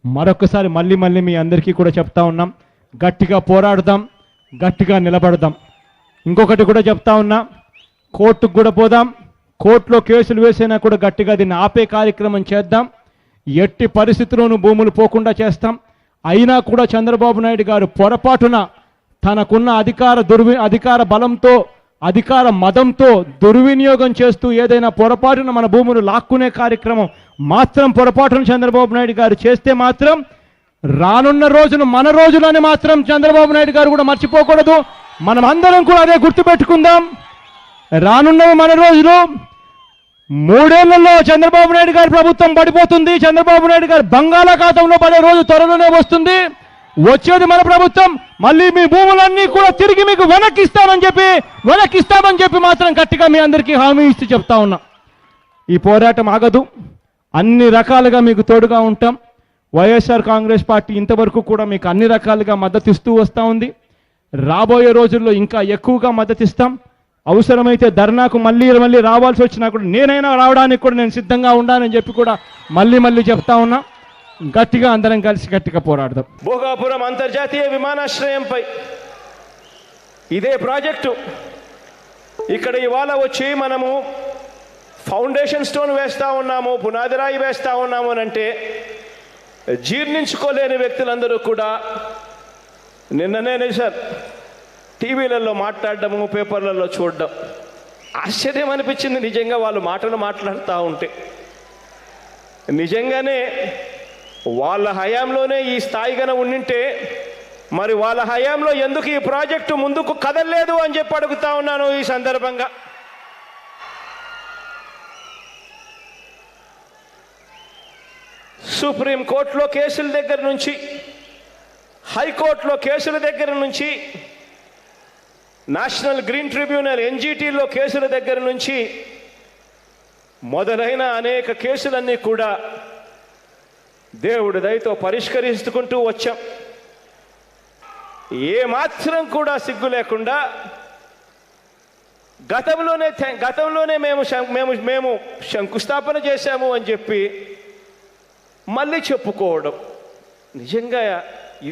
మరొకసారి మళ్ళీ మళ్ళీ మీ అందరికీ కూడా చెప్తా ఉన్నాం, గట్టిగా పోరాడదాం, గట్టిగా నిలబడదాం. ఇంకొకటి కూడా చెప్తా ఉన్నా, కోర్టుకు కూడా పోదాం, కోర్టులో కేసులు వేసినా కూడా గట్టిగా దీన్ని ఆపే కార్యక్రమం చేద్దాం. ఎట్టి పరిస్థితుల్లోనూ భూములు పోకుండా చేస్తాం. అయినా కూడా చంద్రబాబు నాయుడు గారు పొరపాటున తనకున్న అధికార బలంతో, అధికార మదంతో దుర్వినియోగం చేస్తూ ఏదైనా పొరపాటున మన భూములు లాక్కునే కార్యక్రమం మాత్రం పొరపాటున చంద్రబాబు నాయుడు గారు చేస్తే మాత్రం రానున్న రోజును మన రోజులని మాత్రం చంద్రబాబు నాయుడు గారు కూడా మర్చిపోకూడదు. మనం అందరం కూడా అదే గుర్తుపెట్టుకుందాం. రానున్నవి మన రోజులు. 3 ఏళ్లలో చంద్రబాబు నాయుడు గారి ప్రభుత్వం పడిపోతుంది. చంద్రబాబు నాయుడు గారు బంగాళాఖాతంలో పడే రోజు త్వరలోనే వస్తుంది. వచ్చేది మన ప్రభుత్వం. మళ్ళీ మీ భూములన్నీ కూడా తిరిగి మీకు వెనక్కిస్తామని చెప్పి మాత్రం గట్టిగా మీ అందరికీ హామీ ఇస్తూ చెప్తా ఉన్నా. ఈ పోరాటం ఆగదు. అన్ని రకాలుగా మీకు తోడుగా ఉంటాం. వైఎస్ఆర్ కాంగ్రెస్ పార్టీ ఇంతవరకు కూడా మీకు అన్ని రకాలుగా మద్దతు ఇస్తూ వస్తూ ఉంది. రాబోయే రోజుల్లో ఇంకా ఎక్కువగా మద్దతు ఇస్తాం. అవసరమైతే ధర్నాకు మళ్ళీ రావాల్సి వచ్చినా కూడా నేనైనా రావడానికి కూడా నేను సిద్ధంగా ఉండాలని చెప్పి కూడా మళ్ళీ చెప్తా ఉన్నా. గట్టిగా అందరం కలిసి గట్టిగా పోరాడదాం. భోగాపురం అంతర్జాతీయ విమానాశ్రయంపై ఇదే ప్రాజెక్టు ఇక్కడ ఇవాళ వచ్చి మనము ఫౌండేషన్ స్టోన్ వేస్తూ ఉన్నాము, పునాది రాయి వేస్తూ ఉన్నాము అని అంటే జీర్ణించుకోలేని వ్యక్తులందరూ కూడా నిన్ననే సార్ టీవీలలో మాట్లాడడము, పేపర్లలో చూడడం ఆశ్చర్యం అనిపించింది. నిజంగా వాళ్ళు మాట్లాడుతూ ఉంటే నిజంగానే వాళ్ళ హయాంలోనే ఈ స్థాయిగానే ఉండింటే మరి వాళ్ళ హయాంలో ఎందుకు ఈ ప్రాజెక్టు ముందుకు కదలలేదు అని చెప్పి అడుగుతా ఉన్నాను ఈ సందర్భంగా. సుప్రీంకోర్టులో కేసుల దగ్గర నుంచి, హైకోర్టులో కేసుల దగ్గర నుంచి, నేషనల్ గ్రీన్ ట్రిబ్యునల్ ఎన్జిటిలో కేసుల దగ్గర నుంచి మొదలైన అనేక కేసులన్నీ కూడా దేవుడి దయతో పరిష్కరించుకుంటూ వచ్చాం. ఏమాత్రం కూడా సిగ్గు లేకుండా గతంలోనే మేము శంకుస్థాపన చేశాము అని చెప్పి మళ్ళీ చెప్పుకోవడం నిజంగా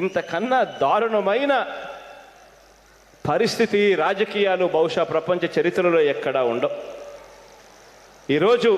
ఇంతకన్నా దారుణమైన పరిస్థితి రాజకీయాలు బహుశా ప్రపంచ చరిత్రలో ఎక్కడా ఉండవు. ఈరోజు